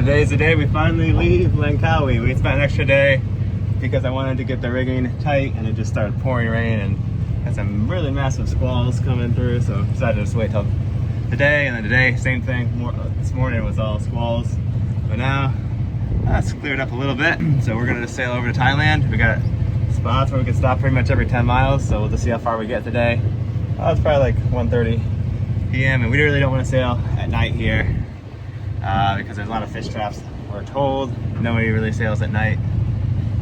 Today's the day we finally leave Langkawi. We spent an extra day because I wanted to get the rigging tight, and it just started pouring rain and had some really massive squalls coming through, so decided to just wait till today. And then today, same thing. This morning was all squalls, but now it's cleared up a little bit. So we're gonna just sail over to Thailand. We got spots where we can stop pretty much every 10 miles, so we'll just see how far we get today. It's probably like 1:30 p.m. and we really don't want to sail at night here because there's a lot of fish traps. We're told nobody really sails at night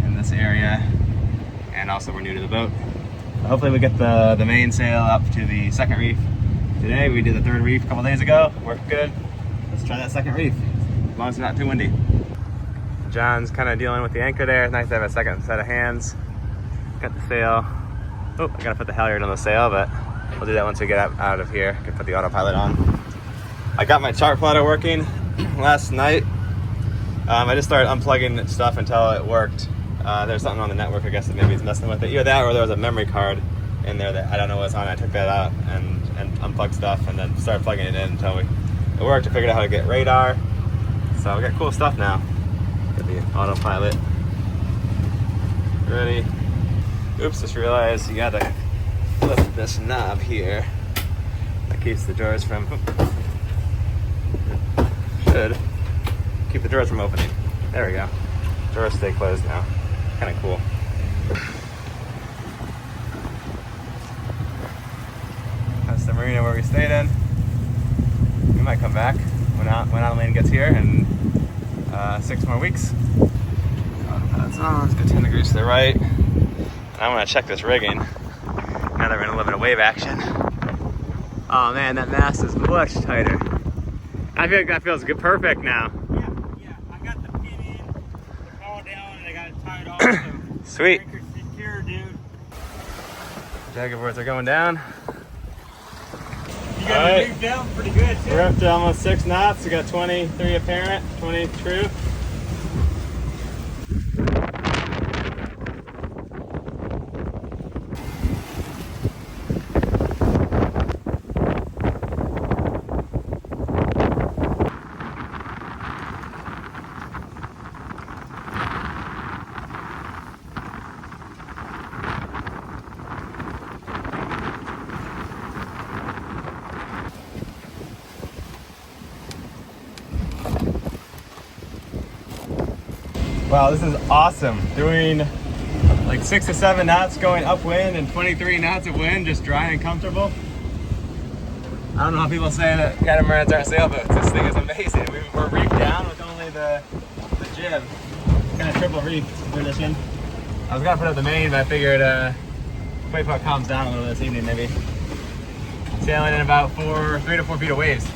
in this area, and also we're new to the boat. Hopefully we get the mainsail up to the second reef today. We did the third reef a couple days ago, worked good. Let's try that second reef, as long as it's not too windy. John's kind of dealing with the anchor there. It's nice to have a second set of hands. Got the sail. Oh, I gotta put the halyard on the sail, but we'll do that once we get out of here. Can put the autopilot on. I got my chart plotter working last night. I just started unplugging stuff until it worked. There's something on the network, I guess, that maybe it's messing with it. Either that or there was a memory card in there that I don't know what's on. I took that out and unplugged stuff and then started plugging it in until it worked. I figured out how to get radar. So we got cool stuff now. Get the autopilot ready. Oops, just realized you gotta flip this knob here. That keeps the drawers from, should keep the drawers from opening. There we go. Drawers stay closed now. Kind of cool. That's the marina where we stayed in. We might come back when Adeline gets here in 6 more weeks. That's on. Let's get 10 degrees to the right. I want to check this rigging now that we're in a little bit of wave action. Oh man, that mast is much tighter. I feel like that feels good, perfect now. Yeah, I got the pin in, the ball down, and I got it tied off. So Sweet. secure, dude. Jagged boards are going down. You got the reef down pretty good too. We're up to almost 6 knots. We got 23 apparent, 20 true. Wow, this is awesome. Doing like 6 to 7 knots going upwind and 23 knots of wind, just dry and comfortable. I don't know how people say that catamarans aren't sailboats. This thing is amazing. We're reefed down with only the jib. Kind of triple reef position. I was gonna put up the main, but I figured wait till it calms down a little this evening maybe. Sailing in about 3 to 4 feet of waves.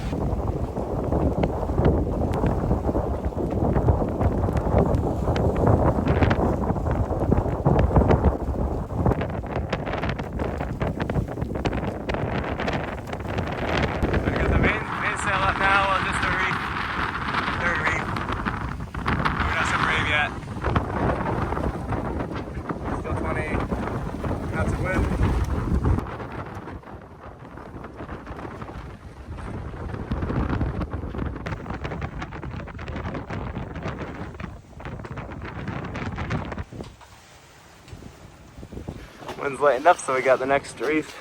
Wind's lightened up, so we got the next reef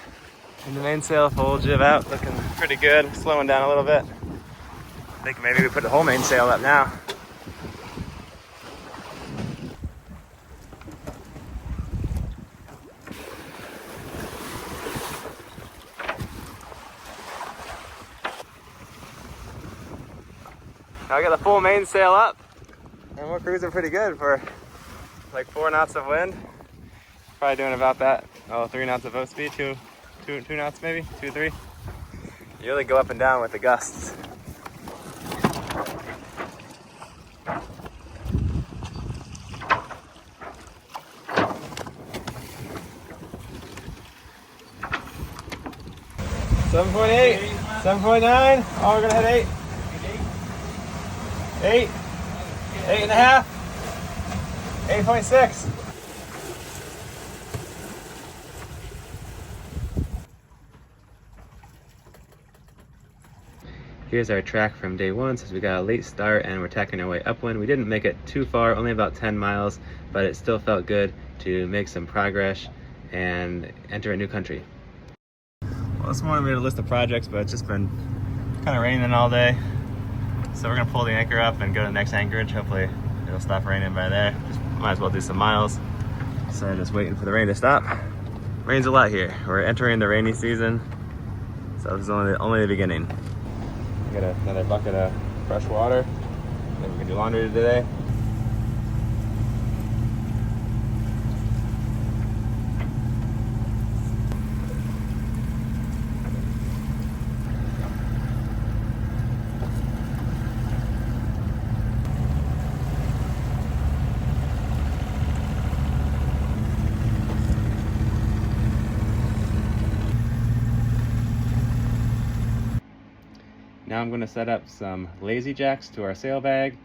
and the mainsail, full jib out, looking pretty good. Slowing down a little bit. I think maybe we put the whole mainsail up now. Now I got the full mainsail up, and we're cruising pretty good for like 4 knots of wind. Probably doing about that. 3 knots of boat speed, two knots maybe, 2, 3. You really go up and down with the gusts. $7.8, $7.9. Oh, we're gonna hit 8. 8, 8.5, 8.6. Here's our track from day one, since we got a late start and we're tacking our way upwind. We didn't make it too far, only about 10 miles, but it still felt good to make some progress and enter a new country. Well, this morning we had a list of projects, but it's just been kind of raining all day. So we're gonna pull the anchor up and go to the next anchorage. Hopefully it'll stop raining by there. Might as well do some miles. So just waiting for the rain to stop. Rains a lot here. We're entering the rainy season. So this is only the beginning. We got another bucket of fresh water. Maybe we can do laundry today. Now I'm going to set up some lazy jacks to our sail bag.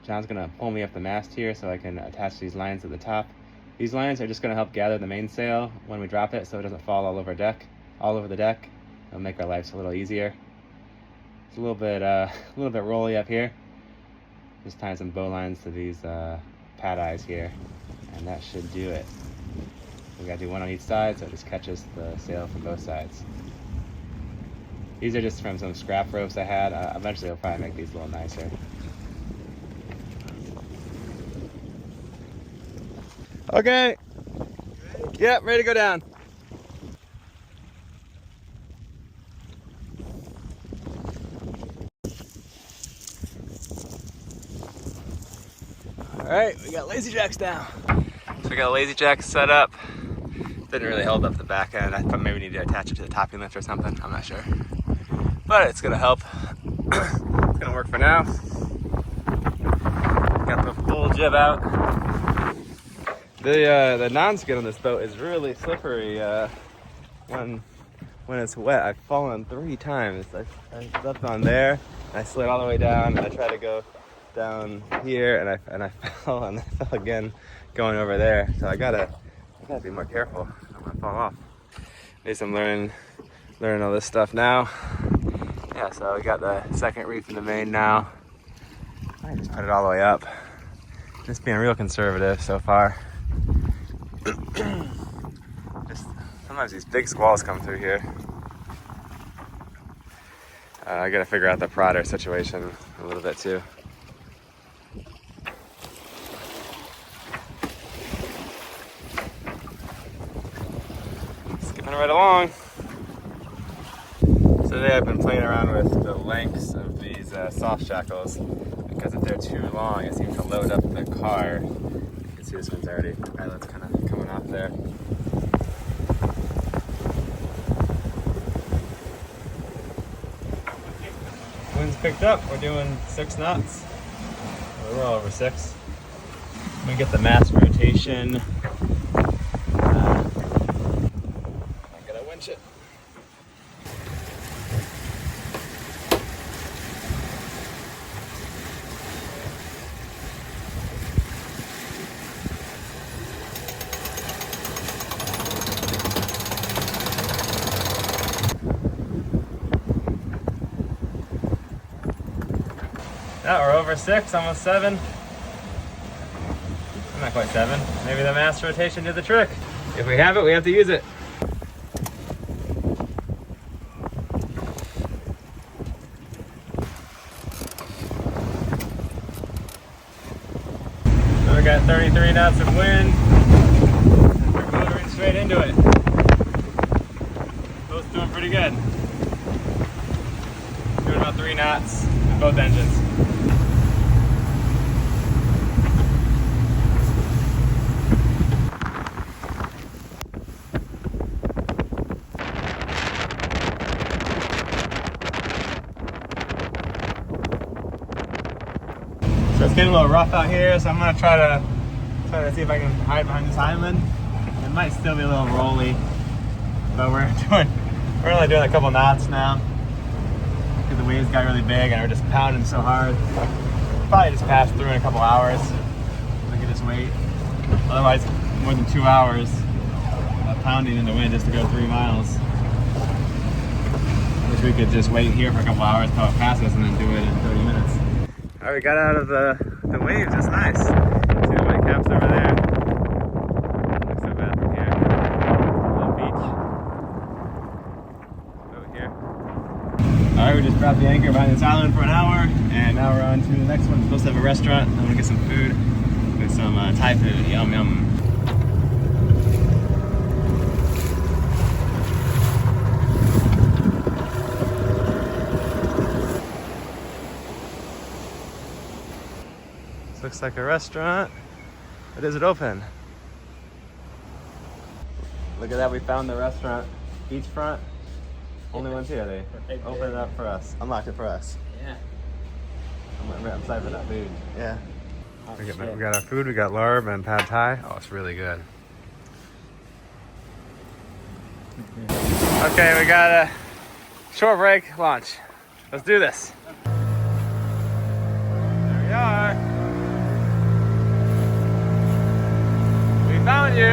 John's going to pull me up the mast here so I can attach these lines at the top. These lines are just going to help gather the mainsail when we drop it so it doesn't fall all over the deck. It'll make our lives a little easier. It's a little bit rolly up here. Just tying some bow lines to these pad eyes here, and that should do it. We got to do one on each side so it just catches the sail from both sides. These are just from some scrap ropes I had. Eventually I'll probably make these a little nicer. Okay. Yep, ready to go down. All right, we got lazy jacks down. So we got a lazy jack set up. Didn't really hold up the back end. I thought maybe we need to attach it to the topping lift or something. I'm not sure. But it's gonna help. It's gonna work for now. Got the full jib out. The non-skid on this boat is really slippery when it's wet. I've fallen 3 times. I stepped on there, and I slid all the way down, and I tried to go down here, and I fell, and I fell again going over there. So I gotta be more careful. I don't want to fall off. At least I'm learning all this stuff now. Yeah, so we got the second reef in the main now. I just put it all the way up. Just being real conservative so far. Just sometimes these big squalls come through here. I gotta figure out the prodder situation a little bit too. Skipping right along. Today I've been playing around with the lengths of these soft shackles, because if they're too long it seems to load up the car. You can see this one's already, eyelets kind of coming off there. Wind's picked up, we're doing 6 knots. We're well over 6. I'm gonna get the mast rotation. I gotta winch it. Yeah, we're over 6, almost 7. I'm not quite 7. Maybe the mast rotation did the trick. If we have it, we have to use it. So we got 33 knots of wind, and we're motoring straight into it. Both doing pretty good. Doing about 3 knots in both engines. So it's getting a little rough out here, so I'm gonna try to see if I can hide behind this island. It might still be a little rolly, but we're only doing a couple knots now because the waves got really big and we're just pounding so hard. Probably just pass through in a couple hours. Look at this weight. Otherwise, more than 2 hours of pounding in the wind just to go 3 miles. Wish we could just wait here for a couple hours till it passes and then do it in 30 minutes. All right, we got out of the waves. It's nice. See the white caps over there? Looks so bad from here. Little beach. Over here. All right, we just dropped the anchor behind this island for an hour, and now we're on to the next one. We're supposed to have a restaurant. I'm gonna get some food, with some Thai food. Yum yum. Looks like a restaurant, but is it open? Look at that, we found the restaurant. Beachfront, only ones here. They open it up for us, unlocked it for us. Yeah. I'm excited for that food. Yeah. We got our food, we got larb and pad thai. Oh, it's really good. Okay, we got a short break, launch. Let's do this. There we are. Found you!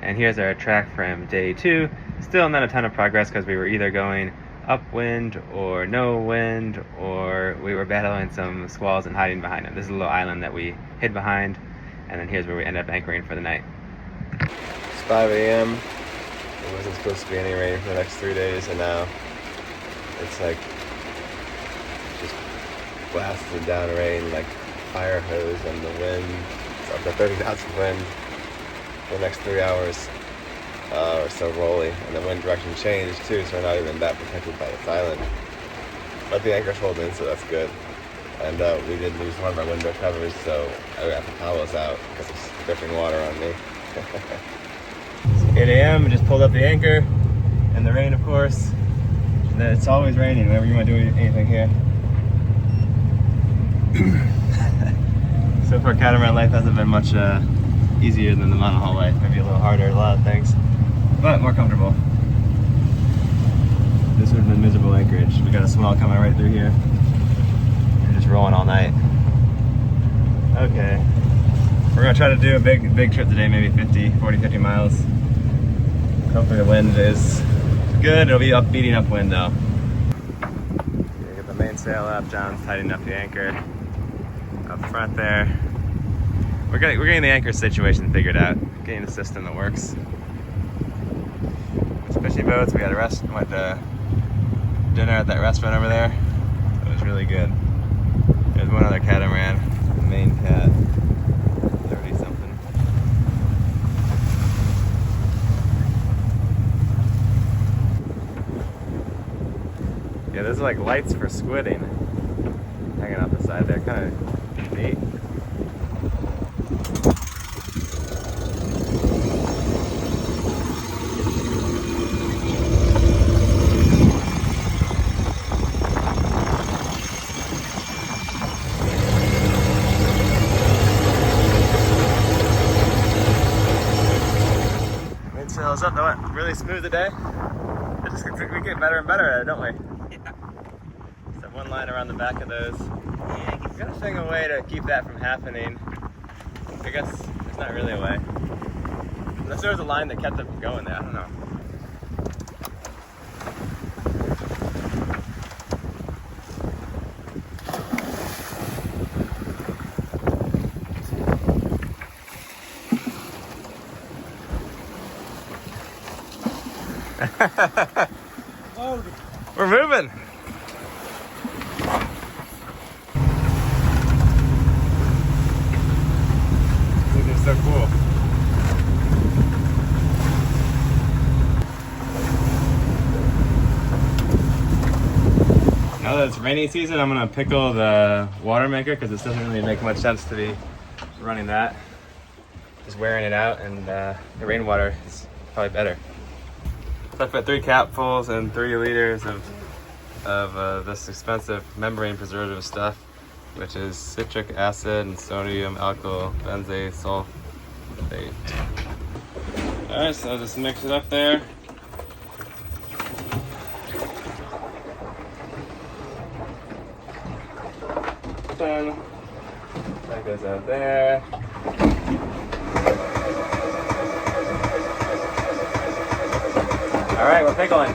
And here's our track from day 2. Still not a ton of progress because we were either going upwind or no wind, or we were battling some squalls and hiding behind them. This is a little island that we hid behind, and then here's where we end up anchoring for the night. It's 5 a.m. It wasn't supposed to be any rain for the next 3 days, and now it's like just blasting down rain like fire hose, and the wind, it's up to 30 knots of wind for the next 3 hours or so rolling, and the wind direction changed too, so we're not even that protected by this island. But the anchor's holding, so that's good. And we did lose one of our window covers, so I got the towels out because it's dripping water on me. It's 8 a.m. We just pulled up the anchor in the rain, of course. It's always raining whenever you want to do anything here. So far, catamaran life hasn't been much easier than the monohull life. Maybe a little harder, a lot of things, but more comfortable. This would have been miserable anchorage. We got a swell coming right through here. We're just rolling all night. Okay. We're gonna try to do a big trip today, maybe 40, 50 miles. Hopefully the wind is good. It'll be beating upwind though. Okay, get the mainsail up. John's tightening up the anchor up front there. We're getting the anchor situation figured out. Getting a system that works. Fishing boats. We had went to dinner at that restaurant over there. It was really good. There's one other catamaran, the main cat, 30 something. Yeah, there's like lights for squidding hanging off the side there, kind of neat. Mainsail's up, though. Really smooth today. We get better and better at it, don't we? One line around the back of those. Yeah, we gotta figure a way to keep that from happening. I guess there's not really a way. Unless there was a line that kept it from going there, I don't know. We're moving. So cool. Now that it's rainy season, I'm gonna pickle the watermaker because it doesn't really make much sense to be running that. Just wearing it out, and the rainwater is probably better. So I put 3 capfuls and 3 liters of this expensive membrane preservative stuff, which is citric acid and sodium alkyl benzoate sulfate. Alright, so I'll just mix it up there. Then this out there. All right, we're pickling.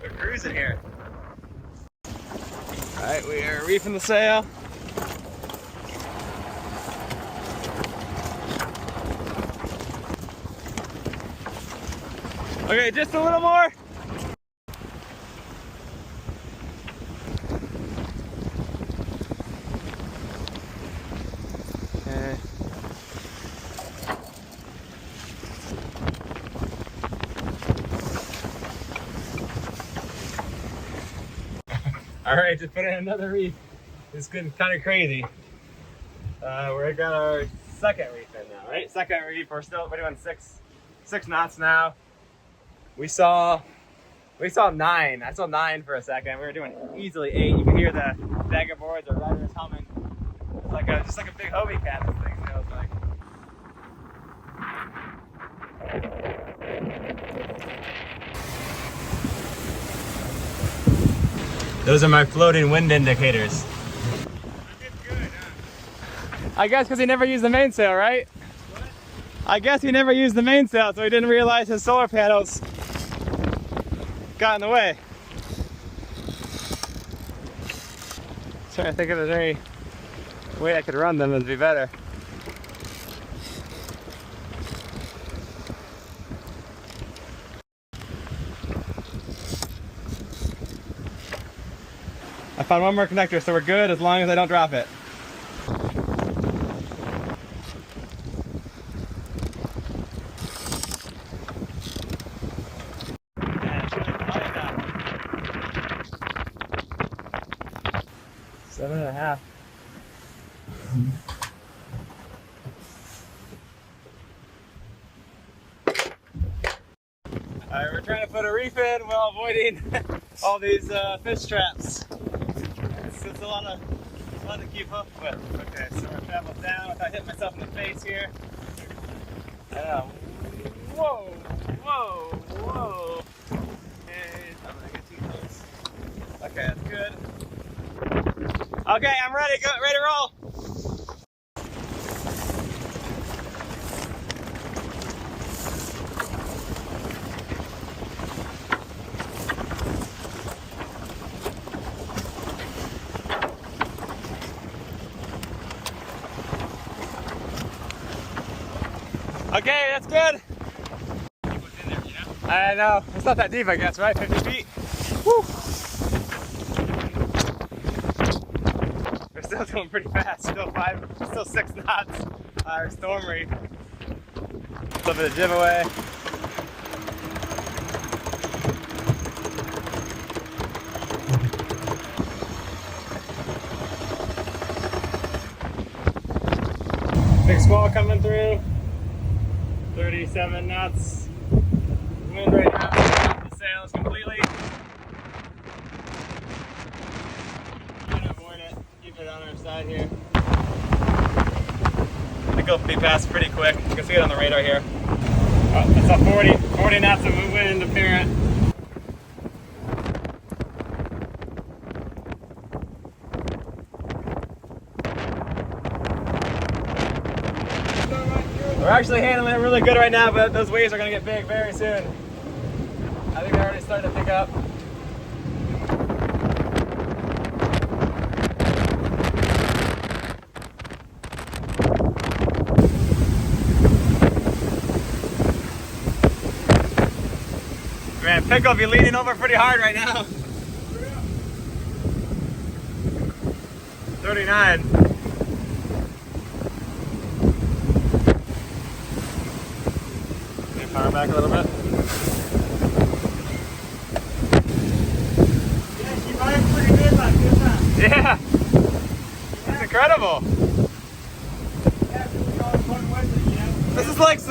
We're cruising here. All right, we are reefing the sail. Okay, just a little more. Okay. All right, just put in another reef. It's getting kind of crazy. We're got our second reef in now, right? Second reef. We're doing six knots now. We saw 9. I saw 9 for a second. We were doing easily 8. You can hear the dagger boards or rudders humming. It's like just like a big Hobie cat. This thing feels like. Those are my floating wind indicators. I guess because he never used the mainsail, right? What? I guess he never used the mainsail, so he didn't realize his solar panels got in the way. Trying to think if there's any way I could run them, it'd be better. I found one more connector, so we're good as long as I don't drop it. Seven and a half. Alright, we're trying to put a reef in while avoiding all these fish traps. It's a lot to keep up with. Okay, so we're traveling down without hitting myself in the face here. Whoa, whoa, whoa. Okay, I'm gonna get too close. Okay, that's good. Okay, I'm ready. Go, ready to roll. Okay, that's good. I know. It's not that deep, I guess, right? 50 feet. Woo. We're still going pretty fast. Still 6 knots. Our storm reef. A little bit of jib away. Big squall coming through. 37 knots. Wind right now. The sails completely. Trying to avoid it. Keep it on our side here. I think it'll be passed pretty quick. You can see it on the radar here. Oh, it's a 40 knots of wind apparent. We're actually handling it really good right now, but those waves are going to get big very soon. I think they're already starting to pick up. Man, Pickle will be leaning over pretty hard right now. 39. Power back a little bit. Yeah, she vibes pretty good like this, huh? Yeah. It's incredible. Yeah, because we always run with it, you know?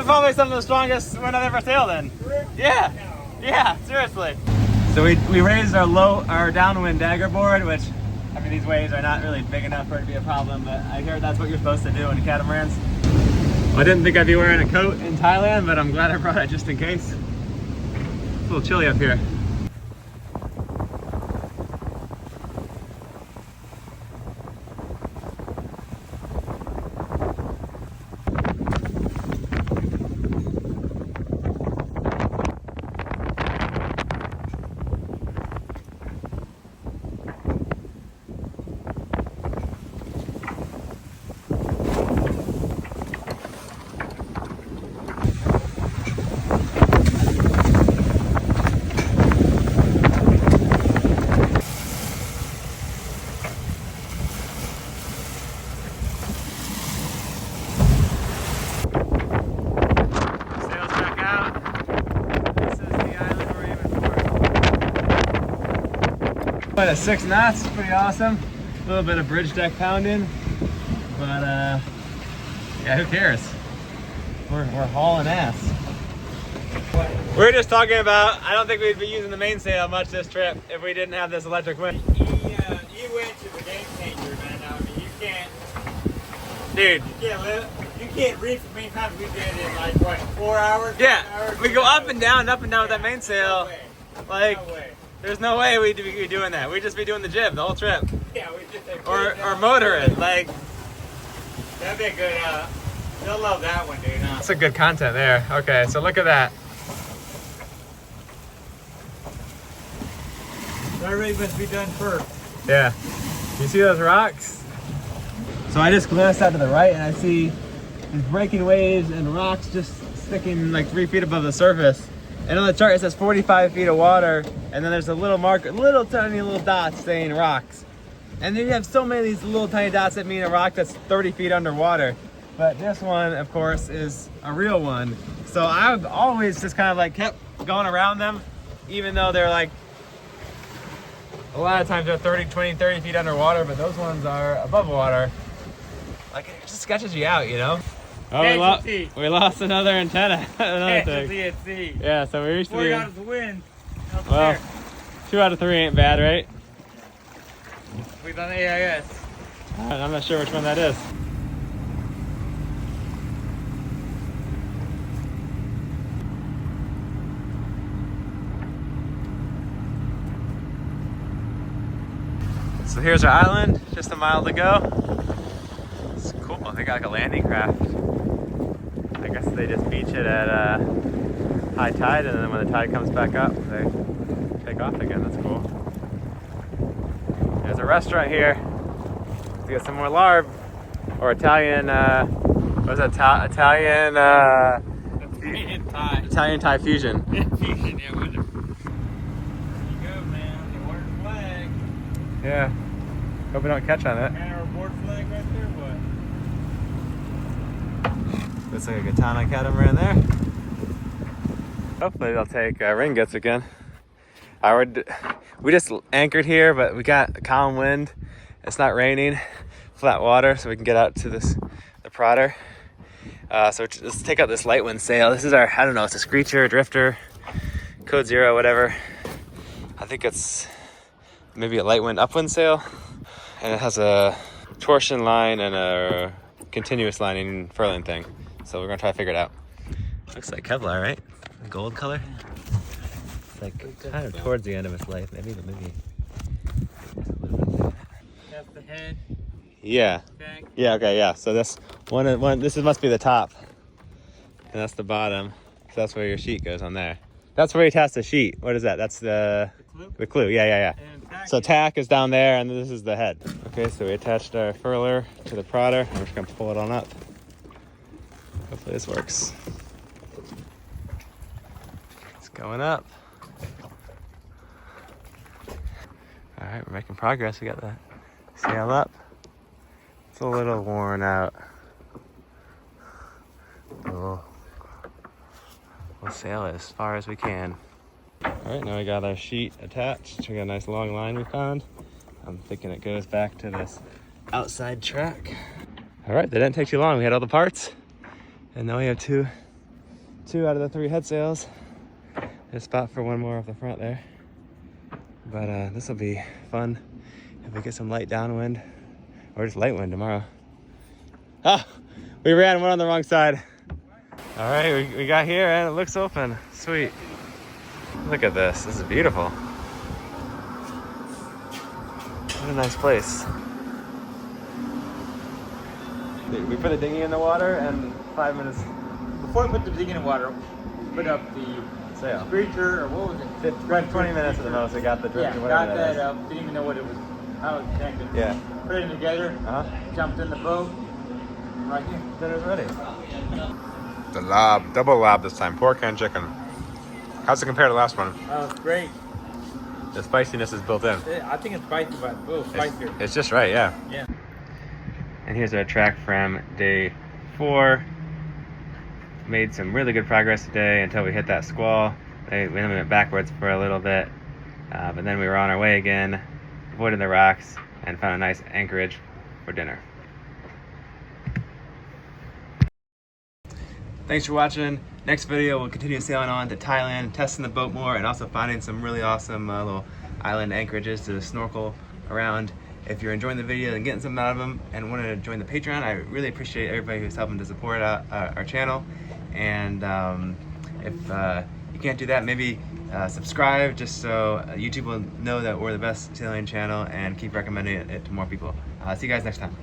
is probably some of the strongest wind I've ever sailed in. Yeah, yeah, seriously. So we raised our downwind dagger board, which, I mean, these waves are not really big enough for it to be a problem, but I hear that's what you're supposed to do in catamarans. I didn't think I'd be wearing a coat in Thailand, but I'm glad I brought it just in case. It's a little chilly up here. At 6 knots, pretty awesome. A little bit of bridge deck pounding, but yeah, who cares? We're hauling ass. We were just talking about, I don't think we'd be using the mainsail much this trip if we didn't have this electric wind. E-winch is a game changer, man. I mean, you can't, dude. You can't reach as many times we did in like what, 4 hours? Yeah, 5 hours, we go up and down with that mainsail. No way. Like, No way. there's no way we'd be doing that. We'd just be doing the jib the whole trip. Yeah, we just Or motoring, like. That'd be a good, they'll love that one, dude. Huh? That's a good content there. Okay, so look at that. That really must be done first. Yeah. You see those rocks? So I just glanced out to the right and I see these breaking waves and rocks just sticking like 3 feet above the surface. And on the chart it says 45 feet of water, and then there's a little marker, little tiny little dots saying rocks. And then you have so many of these little tiny dots that mean a rock that's 30 feet underwater. But this one, of course, is a real one. So I've always just kind of like kept going around them, even though they're like, a lot of times they're 30 feet underwater, but those ones are above water. Like, it just sketches you out, you know? Oh, we lost another antenna. Another thing. At sea. Yeah, so we reached 4 knots of wind. Well, There. 2 out of 3 ain't bad, right? We've done AIS. I'm not sure which one that is. So here's our island, just a mile to go. It's cool. They got like a landing craft. I guess they just beach it at high tide, and then when the tide comes back up, they take off again. That's cool. There's a restaurant here. Let's get some more larb or Italian. What is that? Italian Thai. Italian Thai fusion. Fusion, yeah, wonderful. There you go, man. The water flag. Yeah. Hope we don't catch on it. And our board flag right there, what? Looks like a katana catamaran there. Hopefully they'll take ringgits again. We just anchored here, but we got a calm wind. It's not raining, flat water, so we can get out to the Prater. So let's take out this light wind sail. This is our, I don't know, it's a screecher, drifter, code 0, whatever. I think it's maybe a light wind upwind sail. And it has a torsion line and a continuous lining furling thing. So we're gonna try to figure it out. Looks like Kevlar, right? Gold color. It's like kind of towards the end of its life, maybe. That's the head. Yeah. Okay. Yeah. Okay. Yeah. So this one. This must be the top, and that's the bottom. So that's where your sheet goes on there. That's where you attach the sheet. What is that? That's the clue. Yeah. So tack is down there, and this is the head. Okay. So we attached our furler to the Prater. We're just gonna pull it on up. Hopefully this works. It's going up. All right, we're making progress. We got the sail up. It's a little worn out. We'll sail it as far as we can. All right, now we got our sheet attached. We got a nice long line we found. I'm thinking it goes back to this outside track. All right, that didn't take too long. We had all the parts, and now we have 2 2 out of the 3 head sails. There's a spot for one more off the front there. But this will be fun if we get some light downwind or just light wind tomorrow. Ah, we ran one on the wrong side. All right, we got here and it looks open. Sweet. Look at this. This is beautiful. What a nice place. We put the dinghy in the water and 5 minutes. Before I put the dinghy in the water, put up the Sail. screecher, or what was it? 20 minutes at the most. We got the drift Yeah, or whatever got that is. up. Didn't even know what it was, how it connected. Yeah. Put it together, jumped in the boat, right here. Dinner's ready. The lob, double lob this time, pork and chicken. How's it compare to the last one? Oh, it's great. The spiciness is built in. I think it's spicy, but a little spicier. It's just right, yeah. Yeah. And here's our track from day 4. Made some really good progress today until we hit that squall. We went backwards for a little bit, but then we were on our way again, avoiding the rocks, and found a nice anchorage for dinner. Thanks for watching. Next video, we'll continue sailing on to Thailand, testing the boat more, and also finding some really awesome little island anchorages to snorkel around. If you're enjoying the video and getting something out of them and want to join the Patreon, I really appreciate everybody who's helping to support our channel. And if you can't do that, maybe subscribe just so YouTube will know that we're the best sailing channel and keep recommending it to more people. See you guys next time.